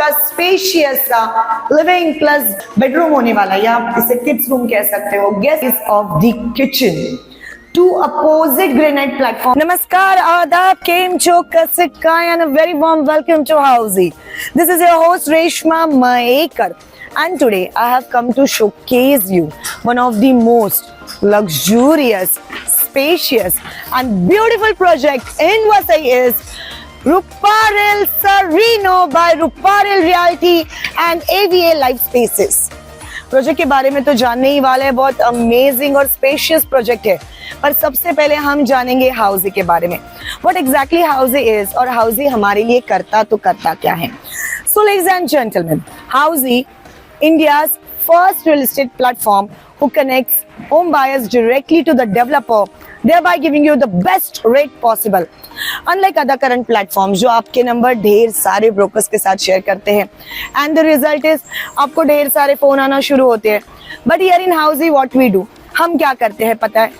आपका स्पेशियस सा living plus bedroom होने वाला है, या आप इसे किड्स रूम कह सकते हो। Guest of the kitchen to opposite granite platform. नमस्कार, आदाब, केम छो, कैसे काय, and a very warm welcome to Housy. This is your host Reshma Mayekar, and today I have come to showcase you one of the most luxurious, spacious and beautiful project in Vasai is Ruparel Sereno by Ruparel Realty and AVA Life Spaces। Project के बारे में तो जानने ही वाले हैं, बहुत amazing और spacious project है। पर सबसे पहले हम जानेंगे हाउसी के बारे में, व्हाट एग्जैक्टली हाउसी इज और हाउसी हमारे लिए करता क्या है। So ladies and gentleman, Housy India's first real estate platform who connects home buyers directly to the developer, thereby giving you the best rate possible. Unlike other current platforms जो आपके number ढेर सारे ब्रोकर्स के साथ share करते हैं, and the result is आपको ढेर सारे फोन आना शुरू होते हैं। But here in Housey what we do, हम क्या करते हैं पता है?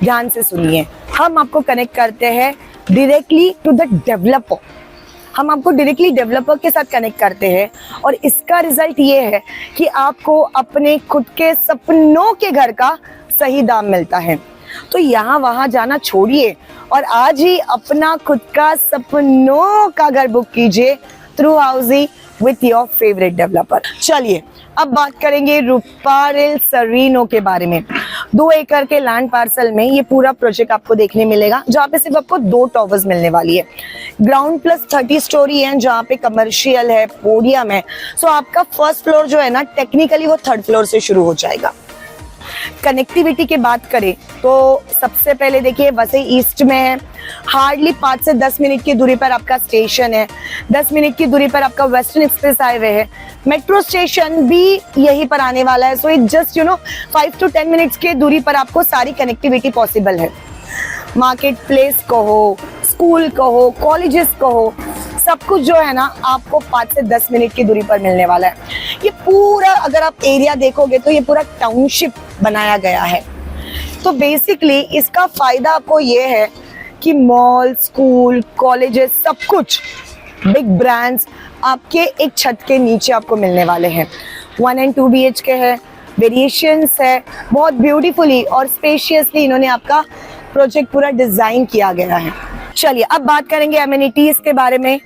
ध्यान से सुनिए, हम आपको कनेक्ट करते हैं डायरेक्टली टू द डेवलपर। हम आपको डायरेक्टली डेवलपर के साथ कनेक्ट करते हैं और इसका रिजल्ट ये है कि आपको अपने खुद के सपनों के घर का सही दाम मिलता है। तो यहाँ वहाँ जाना छोड़िए और आज ही अपना खुद का सपनों का घर बुक कीजिए through Housy with your favourite developer. चलिए अब बात करेंगे रुपारेल सरीनो के बारे में। 2 एकड़ के लैंड पार्सल में ये पूरा प्रोजेक्ट आपको देखने मिलेगा, जहाँ पे सिर्फ आपको 2 टॉवर्स मिलने वाली है। ग्राउंड प्लस 30 स्टोरी है, जहाँ पे कमर्शियल है, पोडियम है। सो आपका फर्स्ट फ्लोर जो है ना, टेक्निकली वो 3rd फ्लोर से शुरू हो जाएगा। कनेक्टिविटी की बात करें तो सबसे पहले देखिए वसई ईस्ट में है, हार्डली 5 से 10 मिनट की दूरी पर आपका स्टेशन है। 10 मिनट की दूरी पर आपका वेस्टर्न एक्सप्रेस हाईवे है। मेट्रो स्टेशन भी यहीं पर आने वाला है। So it just 5 to 10 minutes की दूरी पर आपको सारी कनेक्टिविटी पॉसिबल है। मार्केट प्लेस कहो, स्कूल कहो, कॉलेजेस कहो, सब कुछ जो है ना आपको 5 से 10 मिनट की दूरी पर मिलने वाला है। ये पूरा अगर आप एरिया देखोगे तो ये पूरा टाउनशिप बनाया गया है। तो बेसिकली इसका फायदा आपको ये है कि मॉल, स्कूल, कॉलेजेस, सब कुछ बिग ब्रांड्स आपके एक छत के नीचे आपको मिलने वाले हैं। 1 and 2 BHK है, वेरिएशंस है, बहुत ब्यूटीफुली और स्पेशियसली इन्होंने आपका प्रोजेक्ट पूरा डिजाइन किया गया है। चलिए अब बात करेंगे एमिनिटीज के बारे में।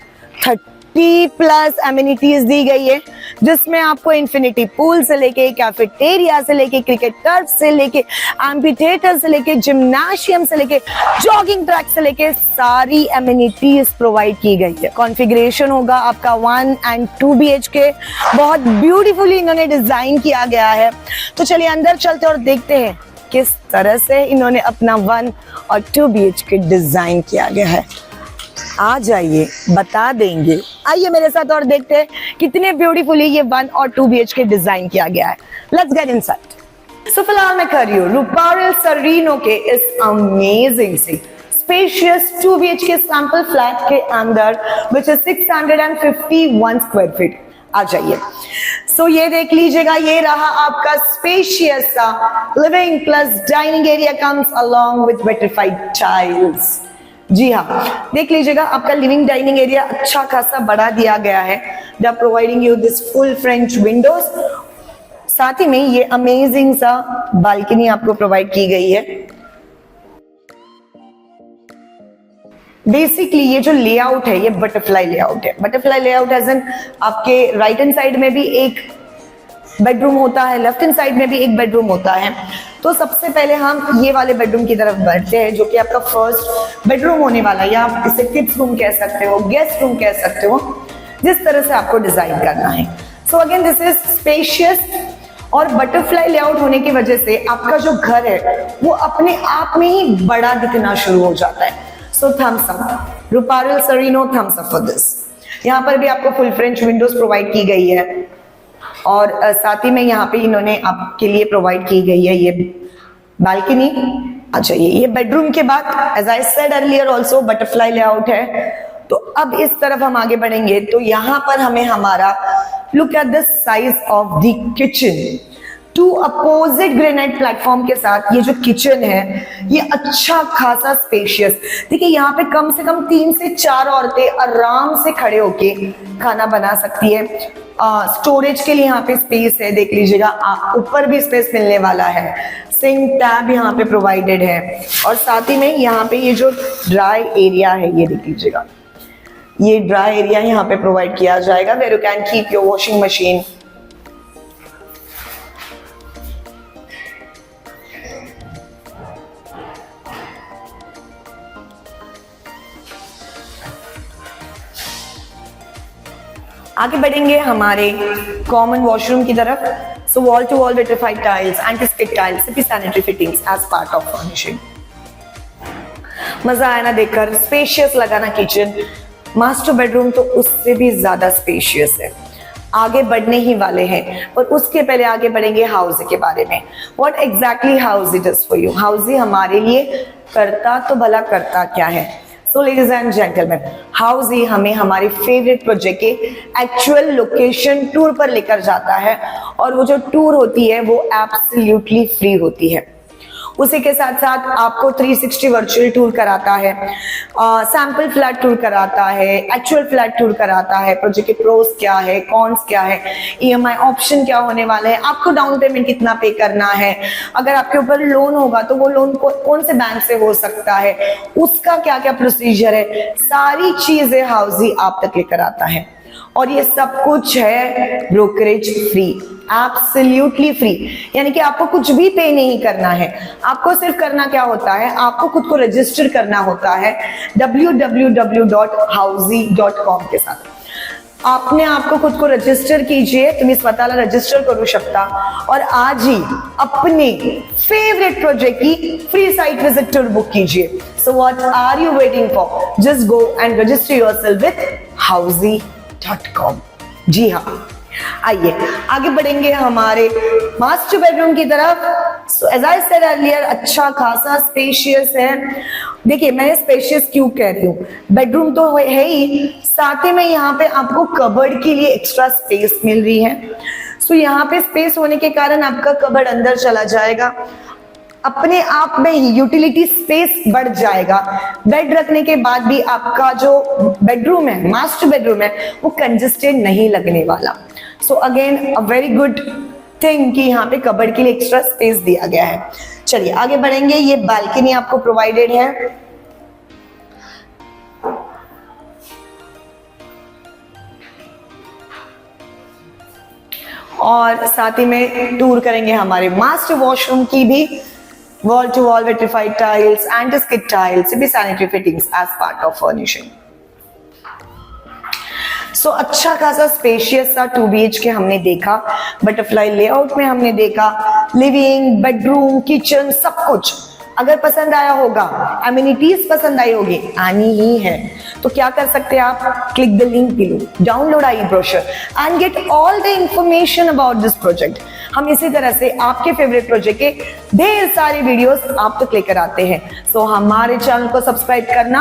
30+ एमिनिटीज दी गई है, जिसमें आपको इन्फिनिटी पूल से लेके कैफेटेरिया से लेके क्रिकेट टर्फ से लेके एम्फीथिएटर से लेके जिम्नाशियम से लेके जॉगिंग ट्रैक से लेके सारी एमिनिटीज प्रोवाइड की गई है। कॉन्फ़िगरेशन होगा आपका 1 and 2 BHK, बहुत ब्यूटीफुली इन्होंने डिजाइन किया गया है। तो चलिए अंदर चलते और देखते हैं किस तरह से इन्होंने अपना 1 और 2 BHK डिजाइन किया गया है। आ जाइए बता देंगे, आइए मेरे साथ और देखते हैं कितने ब्यूटीफुली ये 1 और 2 BHK डिजाइन किया गया है। Let's get inside. सो फिलहाल मैं कर रही हूँ रुपारेल सरीनो के इस अमेजिंग से स्पेशियस 2 BHK सैंपल फ्लैट के अंदर, विच इज 651 स्क्वायर फीट। आ जाइए। सो ये देख लीजिएगा, ये रहा आपका स्पेशियस सा living plus dining area comes along with vitrified tiles. जी हाँ, देख लीजिएगा आपका लिविंग डाइनिंग एरिया अच्छा खासा बढ़ा दिया गया है। They are providing you this full French windows, साथ ही में ये अमेजिंग सा बालकनी आपको प्रोवाइड की गई है। बेसिकली ये जो लेआउट है ये बटरफ्लाई लेआउट है। बटरफ्लाई लेआउट एज एन आपके राइट हैंड साइड में भी एक बेडरूम होता है, लेफ्ट हैंड साइड में भी एक बेडरूम होता है। तो सबसे पहले हम ये वाले बेडरूम की तरफ बढ़ते हैं, जो कि आपका फर्स्ट बेडरूम होने वाला है, या आप इसे किड्स रूम कह सकते हो, गेस्ट रूम कह सकते हो, जिस तरह से आपको डिजाइन करना है। So again this is spacious और बटरफ्लाई लेआउट होने की वजह से आपका जो घर है वो अपने आप में ही बड़ा दिखना शुरू हो जाता है। सो थम्स अप, रुपारेल सरीनो, थम्स अप फॉर दिस। यहाँ पर भी आपको फुल फ्रेंच विंडोज प्रोवाइड की गई है और साथ ही में यहाँ पे इन्होंने आपके लिए प्रोवाइड की गई है ये बालकनी। अच्छा, ये बेडरूम के बाद as I said earlier also butterfly layout है। तो अब इस तरफ हम आगे बढ़ेंगे तो यहाँ पर हमें हमारा look at the size of the kitchen. To opposite granite platform के साथ ये जो किचन है ये अच्छा खासा स्पेशियस। देखिए यहाँ पे कम से कम 3 से 4 औरतें आराम से खड़े होके खाना बना सकती है। स्टोरेज के लिए यहाँ पे स्पेस है, देख लीजिएगा, ऊपर भी स्पेस मिलने वाला है। सिंक टैब यहाँ पे प्रोवाइडेड है और साथ ही में यहाँ पे ये जो ड्राई एरिया है ये देख लीजिएगा, ये ड्राई एरिया यहाँ पे प्रोवाइड किया जाएगा where you can keep your washing machine. आगे बढ़ेंगे हमारे कॉमन वॉशरूम की तरफ। So wall to wall vitrified tiles, anti skid tiles, sanitary fittings as part of furnishing. मजा आया ना देखकर, स्पेशियस लगा ना किचन। मास्टर बेडरूम तो उससे भी ज्यादा स्पेशियस है। आगे बढ़ने ही वाले हैं और उसके पहले आगे बढ़ेंगे हाउसी के बारे में। What exactly Housy does for you. Housy हमारे लिए करता तो भला करता क्या है। So ladies and gentleman, Housy हमें हमारे फेवरेट प्रोजेक्ट के एक्चुअल लोकेशन टूर पर लेकर जाता है और वो जो टूर होती है वो एब्सोल्युटली फ्री होती है। उसी के साथ साथ आपको 360 वर्चुअल टूर कराता है, सैंपल फ्लैट टूर कराता है, एक्चुअल फ्लैट टूर कराता है, प्रोजेक्ट के प्रोस क्या है, कॉन्स क्या है, ईएमआई ऑप्शन क्या होने वाला है, आपको डाउन पेमेंट कितना पे करना है, अगर आपके ऊपर लोन होगा तो वो लोन कौन से बैंक से हो सकता है, उसका क्या क्या प्रोसीजर है, सारी चीजें हाउसी आप तक लेकर आता है। और ये सब कुछ है ब्रोकरेज फ्री, एब्सोल्युटली फ्री, यानी कि आपको कुछ भी पे नहीं करना है। आपको सिर्फ करना क्या होता है, आपको खुद को रजिस्टर करना होता है www.housy.com के साथ। आपने आपको खुद को रजिस्टर कीजिए, तुम्ही स्वतःला रजिस्टर करू शकता और आज ही अपने फेवरेट प्रोजेक्ट की free site visit tour book कीजिए। So what are you waiting for, just go and register yourself with housy.com। जी हाँ, आइए आगे बढ़ेंगे हमारे मास्टर बेडरूम की तरफ। So as I said earlier, अच्छा खासा स्पेशियस है। देखिए मैंने स्पेशियस क्यों कह रही हूँ, बेडरूम तो है ही, साथ ही में यहाँ पे आपको कबर्ड के लिए एक्स्ट्रा स्पेस मिल रही है। सो यहाँ पे स्पेस होने के कारण आपका कबर्ड अंदर चला जाएगा, अपने आप में ही यूटिलिटी स्पेस बढ़ जाएगा। बेड रखने के बाद भी आपका जो बेडरूम है, मास्टर बेडरूम है, वो कंजेस्टेड नहीं लगने वाला। So again a very good thing कि यहाँ पे कबर्ड के लिए एक्स्ट्रा स्पेस दिया गया है। चलिए आगे बढ़ेंगे। ये बालकनी आपको प्रोवाइडेड है। और साथ ही में टूर करेंगे हमारे मास्टर वॉशरूम की भी। Wall to wall vitrified tiles, anti skid tiles, भी sanitary fittings as part of furnishing. So अच्छा खासा स्पेशियस सा 2 BHK हमने देखा, बटरफ्लाई लेआउट में हमने देखा, लिविंग, बेडरूम, किचन, सब कुछ। अगर पसंद आया होगा, एमिनिटीज पसंद आई होगी, आनी ही है, तो क्या कर सकते हैं आप, click the link below, download I brochure and get all the information about this project. हम इसी तरह से आपके फेवरेट प्रोजेक्ट के ढेर सारे वीडियोस आप तक लेकर आते हैं। सो हमारे चैनल को सब्सक्राइब करना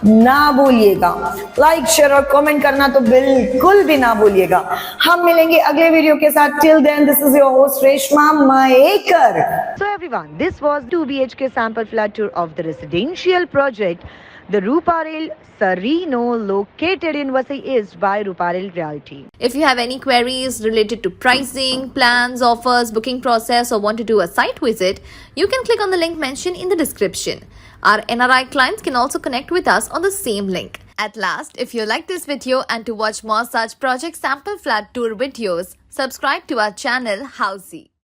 ना भूलिएगा, लाइक शेयर और कमेंट करना तो बिल्कुल भी ना भूलिएगा। हम मिलेंगे अगले वीडियो के साथ। Till then, this is your host Reshma Mayekar. So everyone, this was 2 BHK sample flat tour of the residential project, the Ruparel Sereno, located in Vasai East by Ruparel Realty. If you have any queries related to pricing, plans, offers, booking process, or want to do a site visit, you can click on the link mentioned in the description. Our NRI clients can also connect with us on the same link. At last, if you like this video and to watch more such project sample flat tour videos, subscribe to our channel Housy.